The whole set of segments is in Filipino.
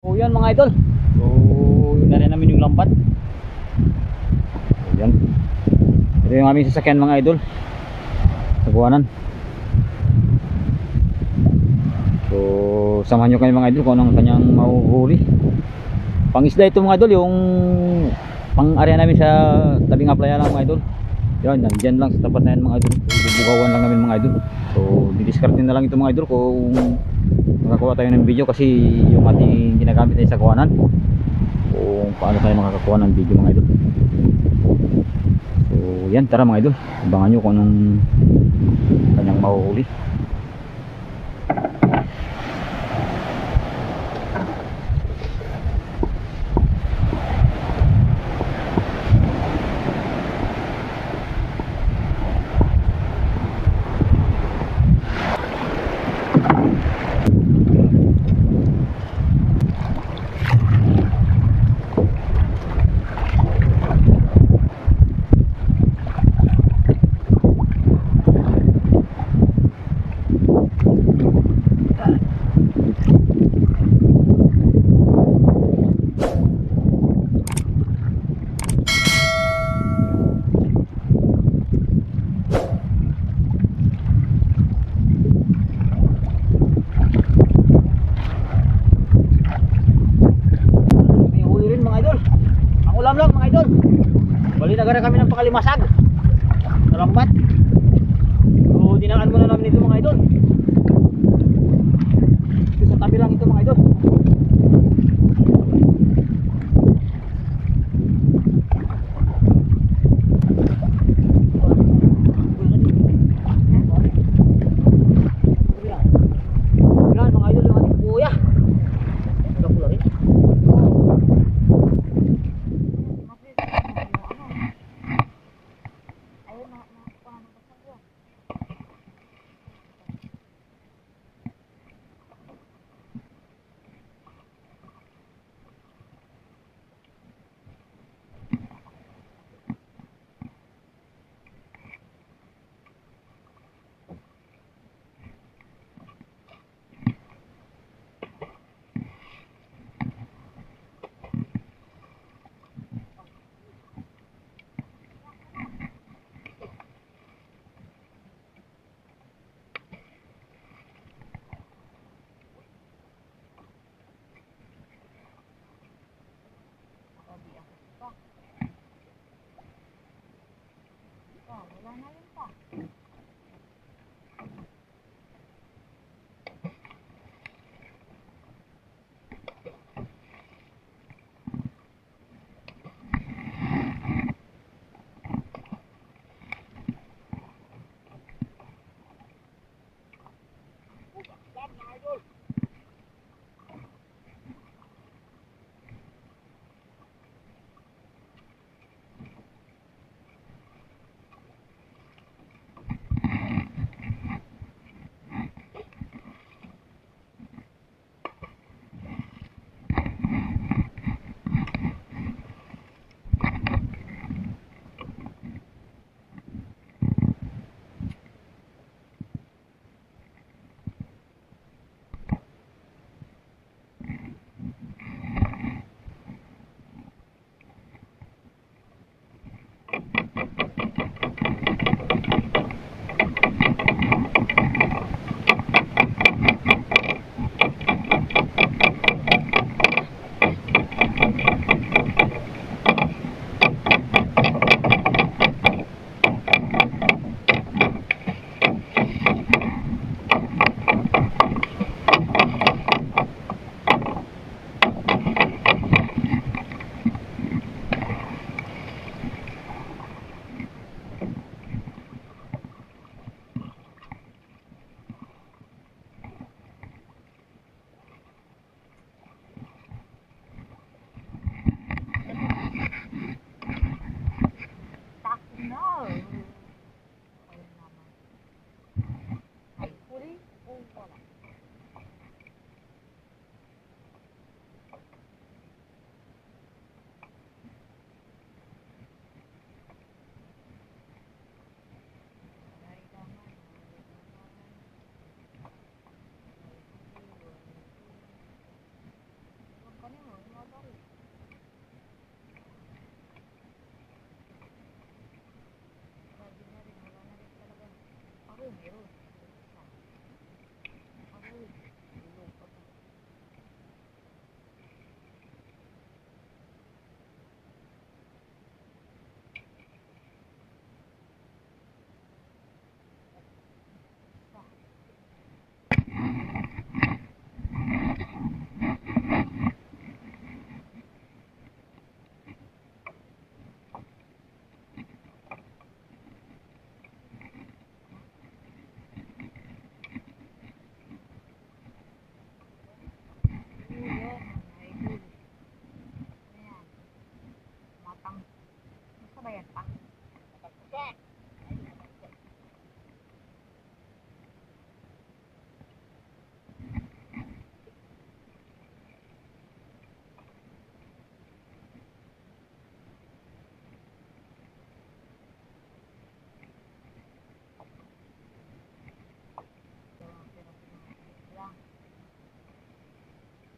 So yan mga idol. So yun na rin namin yung lambat. So yan. Ito yung aming sasakyan mga idol. Nagwanan. So samahan nyo kayo mga idol kung anong kanyang mahuhuli. Pangisda ito mga idol. Yung pang-area namin sa tabing playa lang mga idol. Yan, nandyan lang sa tapat na yan mga idol. Bubugawan lang namin mga idol. So didiscarte na lang ito mga idol kung makakuha tayo ng video, kasi yung ating ginagamit ay sa kuhanan, kung paano tayo makakakuha ng video mga idol. So yan, tara mga idol, abangan nyo kung anong kanyang mahuhuli. Ulam lang mga idol. Bali nagara kami ng pakalimasag sa lambat. So dinaan muna namin ito mga idol. Ito sa tabi lang ito mga idol. Yan mga idol, yung ating kuya. Pula rin.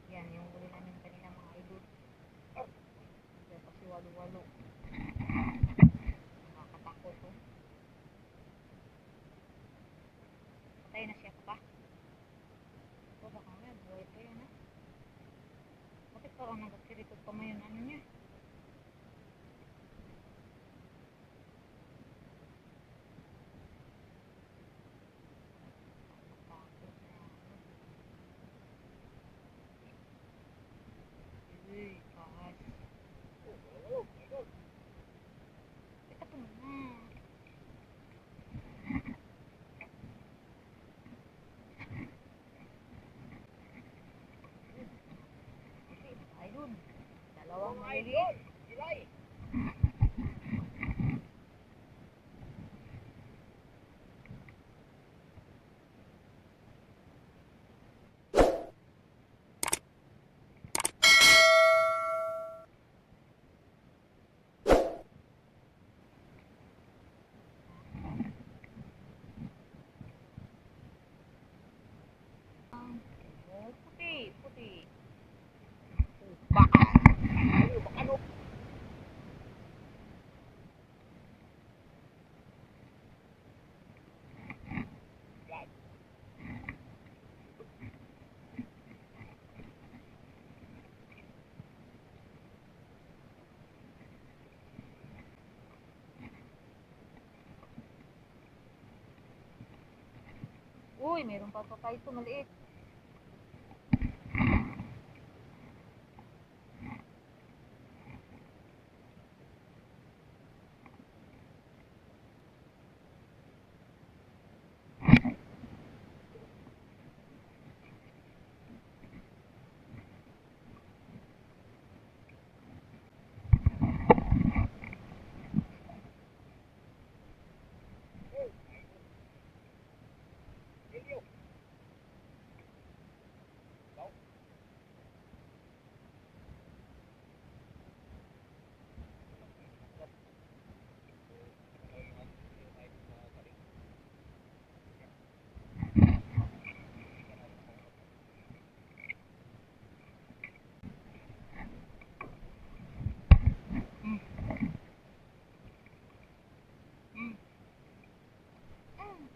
Yan, yung uli namin kanina mga idol. Yan, kasi walo-walo. Nakakatakot to. Patay na siya pa. Ito baka nga, buhay pa yan ha. Bakit parang nagkakirikot pa mayon ano niya? Nakakatakot na ano. Uy, kahas. Ito po na. Kasi, idol. Dalawang maliliit. Oh, puti, puti. Baka. Uy, meron pa pa ito maliit. Mm. Mm. Mm.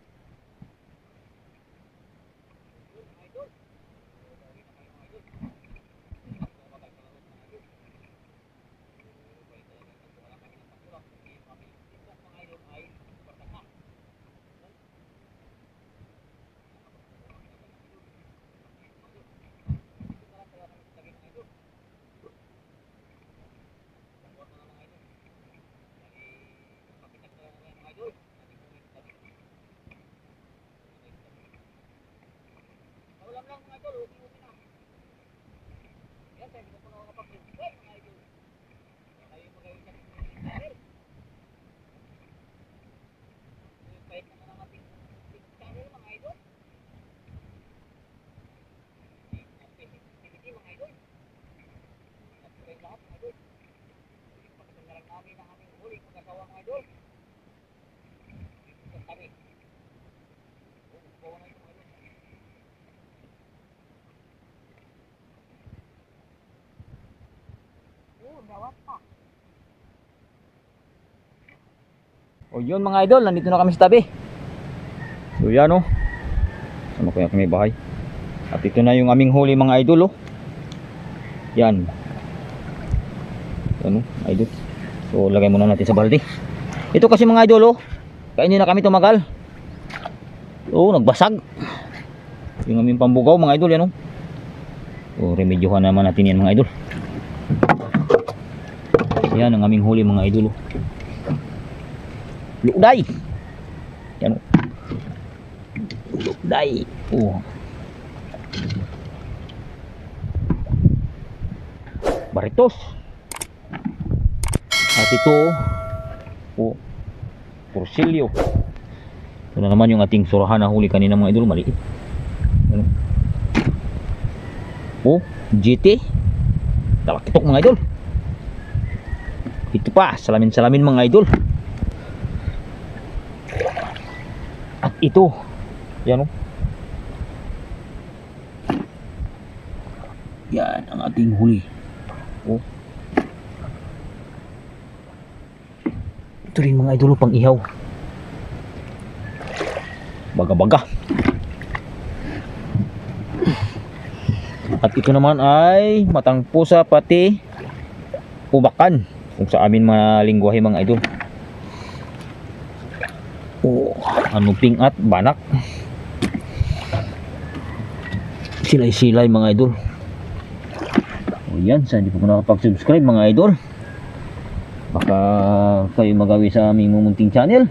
Gawat pa. O yun mga idol, nandito na kami sa tabi. So yan oh. Sama ko yung may bahay. At ito na yung aming huli mga idol oh. Yan. Yan oh, idol. So lagay muna natin sa balde. Ito kasi mga idol oh. Kaya hindi na kami tumagal. Oh, nagbasag. Yung aming pambugaw mga idol yan oh. So remedyohan naman natin yan mga idol. Yan ang aming huli mga idol oh. Lukday. Yan oh. Lukday. Oh. Baritos. At ito oh, porsilyo. Ito na naman yung ating surahan na huli kanina mga idol, maliit. Ano? Oh, GT. Talakitok mga idol. Ito pa, salamin-salamin mga idol. At ito, yan oh. Yan ang ating huli. Oh. Ito rin mga idol pang ihaw. Baga-baga. At ito naman ay matang pusa pati ubakan kung sa amin mga lingwahe mga idol. Oh, anuping at banak. Silay-silay mga idol. O yan, sa hindi po nakapag-subscribe mga idol, baka kayo magawi sa aming mumunting channel.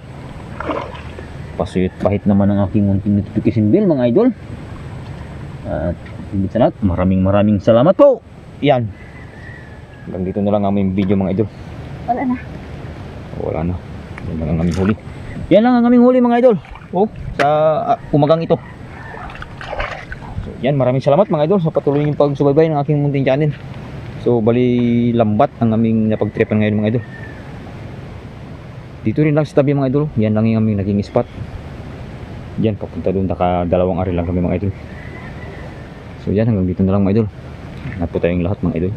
Pasuyot pahit naman ang aking munting notification bell mga idol. At higit sa lahat, maraming salamat po. Yan. Hanggang dito na lang ang aming video mga idol. Wala na. Wala na. Yan lang ang aming huli. Yan lang ang aming huli mga idol. Oh, sa umagang ito. So, yan, maraming salamat mga idol sa patuloy niyong pagsubaybay ng aking munting channel. So, bali lambat ang aming napagtripan ngayon mga idol. Dito rin lang sa tabi mga idol. Yan lang yung aming naging spot. Yan, papunta doon. Naka-2 ari lang kami mga idol. So, yan, hanggang dito na lang mga idol. Ingat po tayong lahat mga idol.